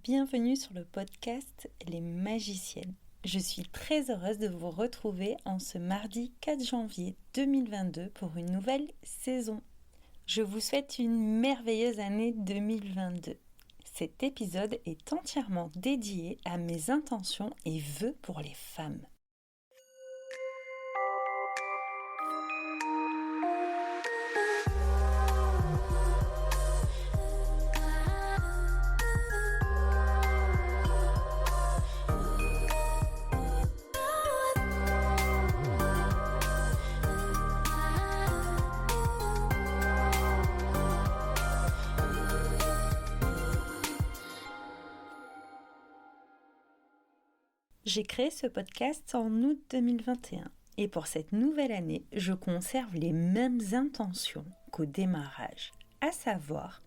Bienvenue sur le podcast Les Magiciennes. Je suis très heureuse de vous retrouver en ce mardi 4 janvier 2022 pour une nouvelle saison. Je vous souhaite une merveilleuse année 2022. Cet épisode est entièrement dédié à mes intentions et vœux pour les femmes. J'ai créé ce podcast en août 2021 et pour cette nouvelle année, je conserve les mêmes intentions qu'au démarrage, à savoir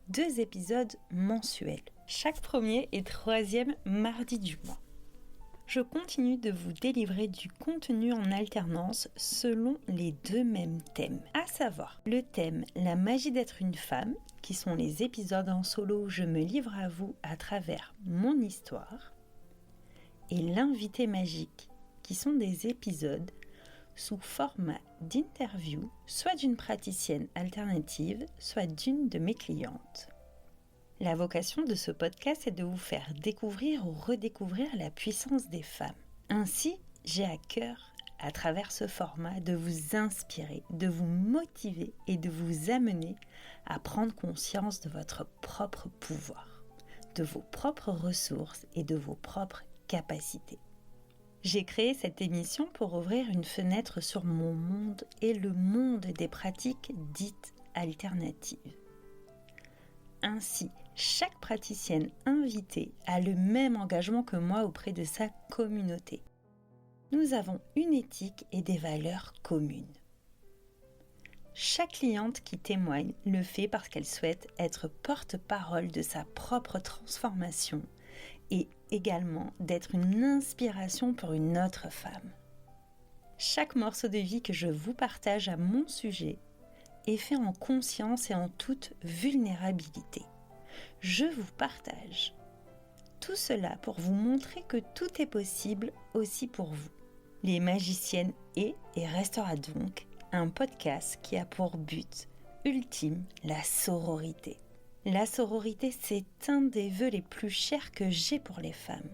2 épisodes mensuels, chaque premier et troisième mardi du mois. Je continue de vous délivrer du contenu en alternance selon les 2 mêmes thèmes, à savoir le thème La magie d'être une femme, qui sont les épisodes en solo où je me livre à vous à travers mon histoire, et l'invité magique, qui sont des épisodes sous format d'interview, soit d'une praticienne alternative, soit d'une de mes clientes. La vocation de ce podcast est de vous faire découvrir ou redécouvrir la puissance des femmes. Ainsi, j'ai à cœur, à travers ce format, de vous inspirer, de vous motiver et de vous amener à prendre conscience de votre propre pouvoir, de vos propres ressources et de vos propres capacités. J'ai créé cette émission pour ouvrir une fenêtre sur mon monde et le monde des pratiques dites alternatives. Ainsi, chaque praticienne invitée a le même engagement que moi auprès de sa communauté. Nous avons une éthique et des valeurs communes. Chaque cliente qui témoigne le fait parce qu'elle souhaite être porte-parole de sa propre transformation et également d'être une inspiration pour une autre femme. Chaque morceau de vie que je vous partage à mon sujet est fait en conscience et en toute vulnérabilité. Je vous partage tout cela pour vous montrer que tout est possible aussi pour vous. Les Magiciennes est et restera donc un podcast qui a pour but ultime la sororité. La sororité, c'est un des vœux les plus chers que j'ai pour les femmes.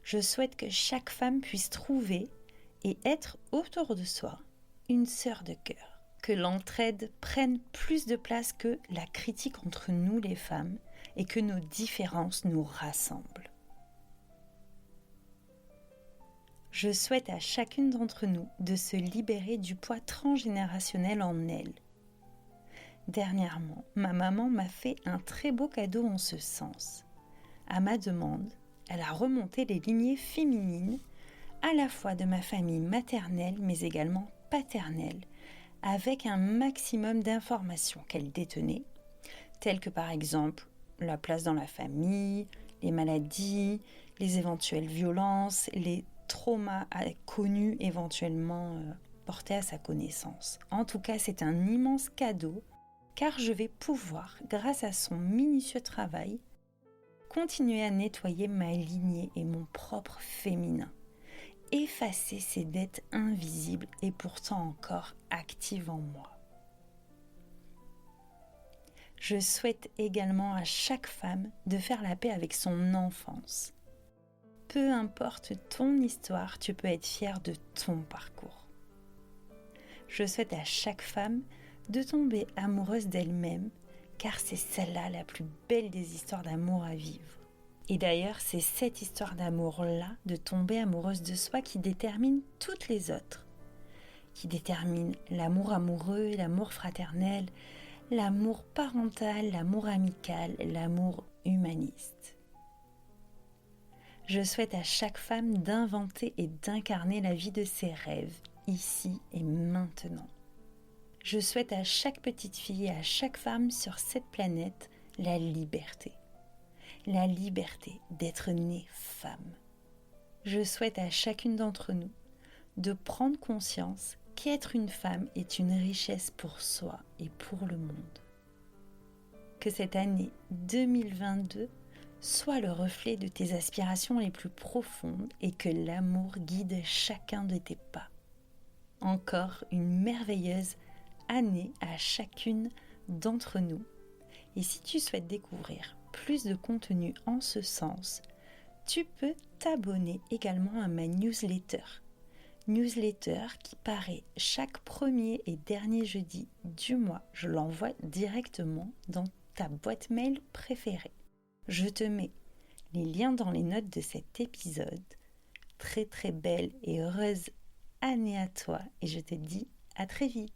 Je souhaite que chaque femme puisse trouver et être autour de soi une sœur de cœur. Que l'entraide prenne plus de place que la critique entre nous les femmes et que nos différences nous rassemblent. Je souhaite à chacune d'entre nous de se libérer du poids transgénérationnel en elle. Dernièrement, ma maman m'a fait un très beau cadeau en ce sens. À ma demande, elle a remonté les lignées féminines, à la fois de ma famille maternelle mais également paternelle, avec un maximum d'informations qu'elle détenait, telles que par exemple la place dans la famille, les maladies, les éventuelles violences, les traumas connus éventuellement portés à sa connaissance. En tout cas, c'est un immense cadeau car je vais pouvoir, grâce à son minutieux travail, continuer à nettoyer ma lignée et mon propre féminin, effacer ces dettes invisibles et pourtant encore actives en moi. Je souhaite également à chaque femme de faire la paix avec son enfance. Peu importe ton histoire, tu peux être fière de ton parcours. Je souhaite à chaque femme de tomber amoureuse d'elle-même, car c'est celle-là la plus belle des histoires d'amour à vivre. Et d'ailleurs, c'est cette histoire d'amour-là, de tomber amoureuse de soi, qui détermine toutes les autres, qui détermine l'amour amoureux, l'amour fraternel, l'amour parental, l'amour amical, l'amour humaniste. Je souhaite à chaque femme d'inventer et d'incarner la vie de ses rêves, ici et maintenant. Je souhaite à chaque petite fille et à chaque femme sur cette planète la liberté. La liberté d'être née femme. Je souhaite à chacune d'entre nous de prendre conscience qu'être une femme est une richesse pour soi et pour le monde. que cette année 2022 soit le reflet de tes aspirations les plus profondes et que l'amour guide chacun de tes pas. Encore une merveilleuse année à chacune d'entre nous. Et si tu souhaites découvrir plus de contenu en ce sens, tu peux t'abonner également à ma newsletter. Newsletter qui paraît chaque premier et dernier jeudi du mois. Je l'envoie directement dans ta boîte mail préférée. Je te mets les liens dans les notes de cet épisode. Très très belle et heureuse année à toi et je te dis à très vite.